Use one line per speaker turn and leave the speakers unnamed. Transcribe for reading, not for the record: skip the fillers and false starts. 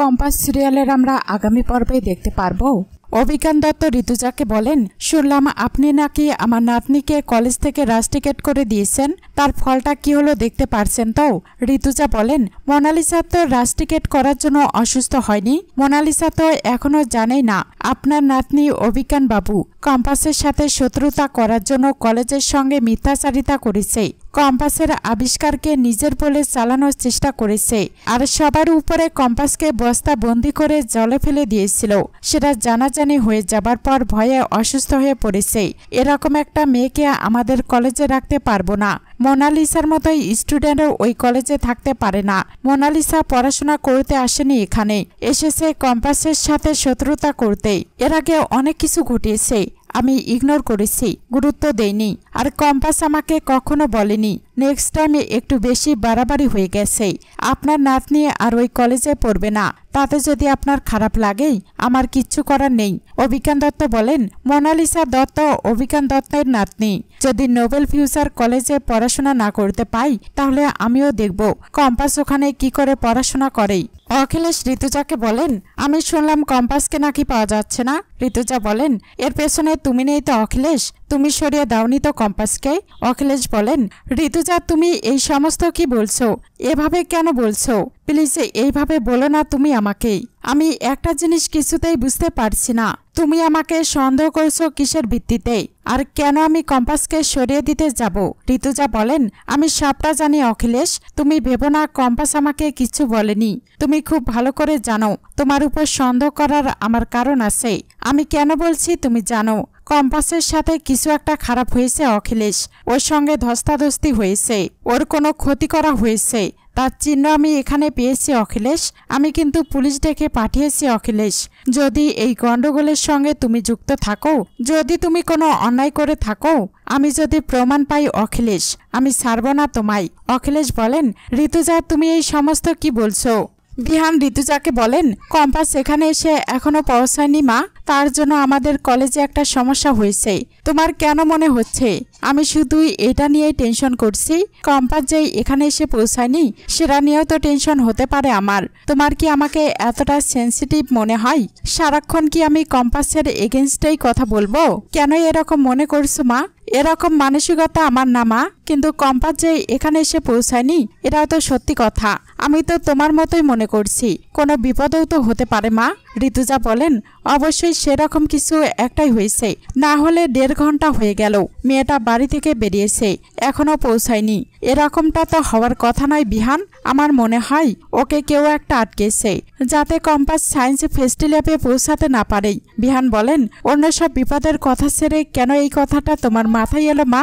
Compass সিরিয়ালের আমরা আগামী পর্বে দেখতে পারবো। অভিজ্ঞান দত্ত ঋতুজাকে বলেন, শুনলাম আপনি নাকি আমার নাতনিকে কলেজ থেকে রাশ টিকেট করে দিয়েছেন, তার ফলটা কি হলো দেখতে পারছেন তো? ঋতুজা বলেন, মোনালিসা তো রাশ টিকেট করার জন্য অসুস্থ হয়নি। মোনালিসা তো এখনো জানেই না আপনার নাতনি অভিজ্ঞান বাবু কম্পাসের সাথে শত্রুতা করার জন্য কলেজের সঙ্গে মিথ্যাচারিতা করেছে, কম্পাসের আবিষ্কারকে নিজের বলে চালানোর চেষ্টা করেছে, আর সবার উপরে কম্পাসকে বস্তা বন্দি করে জলে ফেলে দিয়েছিল। সেটা জানাজানি হয়ে যাবার পর ভয়ে অসুস্থ হয়ে পড়েছে। এরকম একটা মেয়েকে আমাদের কলেজে রাখতে পারবো না। মোনালিসার মতোই স্টুডেন্টও ওই কলেজে থাকতে পারে না। মোনালিসা পড়াশোনা করতে আসেনি, এখানে এসেছে কম্পাসের সাথে শত্রুতা করতে। এর আগে অনেক কিছু ঘটিয়েছে, আমি ইগনোর করেছি, গুরুত্ব দেইনি, আর কম্পাস আমাকে কখনো বলেনি। নেক্সট টাইমে একটু বেশি বাড়াবাড়ি হয়ে গেছে। আপনার নাতনি আর ওই কলেজে পড়বে না, তাতে যদি আপনার খারাপ লাগেই আমার কিচ্ছু করার নেই। অভিজ্ঞান দত্ত বলেন, মোনালিসা দত্ত অভিজ্ঞান দত্তের নাতনি। যদি নোবেল ফিউচার কলেজে পড়াশোনা না করতে পাই তাহলে আমিও দেখব কম্পাস ওখানে কি করে পড়াশোনা করে। অখিলেশ ঋতুজাকে বলেন, আমি শুনলাম কম্পাসকে নাকি পাওয়া যাচ্ছে না। ঋতুজা বলেন, এর পেছনে তুমি নেই তো অখিলেশ, তুমি সরিয়ে দাওনি তো কম্পাসকে। অখিলেশ বলেন, ঋতুজা তুমি এই সমস্ত কি বলছো? এভাবে কেন বলছো? প্লিজ এইভাবে বলো না তুমি আমাকে। আমি একটা জিনিস কিছুতেই বুঝতে পারছি না, তুমি আমাকে সন্দেহ করছো কিসের ভিত্তিতে, আর কেন আমি কম্পাসকে সরিয়ে দিতে যাব? ঋতুজা বলেন, আমি সবটা জানি অখিলেশ, তুমি ভেবো না কম্পাস আমাকে কিছু বলেনি। তুমি খুব ভালো করে জানো তোমার উপর সন্দেহ করার আমার কারণ আছে। আমি কেন বলছি তুমি জানো। কম্পাসের সাথে কিছু একটা খারাপ হয়েছে অখিলেশ, ওর সঙ্গে ধস্তাধস্তি হয়েছে, ওর কোনো ক্ষতি করা হয়েছে, তার চিহ্ন আমি এখানে পেয়েছি অখিলেশ। আমি কিন্তু পুলিশ ডেকে পাঠিয়েছি অখিলেশ। যদি এই গন্ডগোলের সঙ্গে তুমি যুক্ত থাকো, যদি তুমি কোনো অন্যায় করে থাকো, আমি যদি প্রমাণ পাই অখিলেশ, আমি ছাড়ব না তোমায়। অখিলেশ বলেন, ঋতুজা তুমি এই সমস্ত কি বলছো? বিহান ঋতুজাকে বলেন, কম্পাস এখানে এসে এখনো পৌঁছায়নি মা, তার জন্য আমাদের কলেজে একটা সমস্যা হয়েছে। তোমার কেন মনে হচ্ছে আমি শুধু এটা নিয়েই টেনশন করছি? কম্পাস যে এখানে এসে পৌঁছায়নি সেটা নিয়েও তো টেনশন হতে পারে আমার। তোমার কি আমাকে এতটা সেন্সিটিভ মনে হয়? সারাক্ষণ কি আমি কম্পাসের এগেনস্টেই কথা বলবো? কেন এরকম মনে করছো মা? এরকম মানসিকতা আমার না মা, কিন্তু কম্পাস যে এখানে এসে পৌঁছায়নি এটাও তো সত্যি কথা। আমি তো তোমার মতোই মনে করছি, কোনো বিপদও তো হতে পারে মা। ঋতুজা বলেন, অবশ্যই সেরকম কিছু একটাই হয়েছে, না হলে 1.5 ঘন্টা হয়ে গেল মেয়েটা বাড়ি থেকে বেরিয়েছে, এখনো পৌঁছায়নি। এরকমটা তো হওয়ার কথা নয় বিহান। আমার মনে হয় ওকে কেউ একটা আটকেছে যাতে কম্পাস সায়েন্স ফেস্টিভ্যালে পৌঁছাতে না পারে। বিহান বলেন, অন্য সব বিপদের কথা ছেড়ে কেন এই কথাটা তোমার মাথায় এলো মা?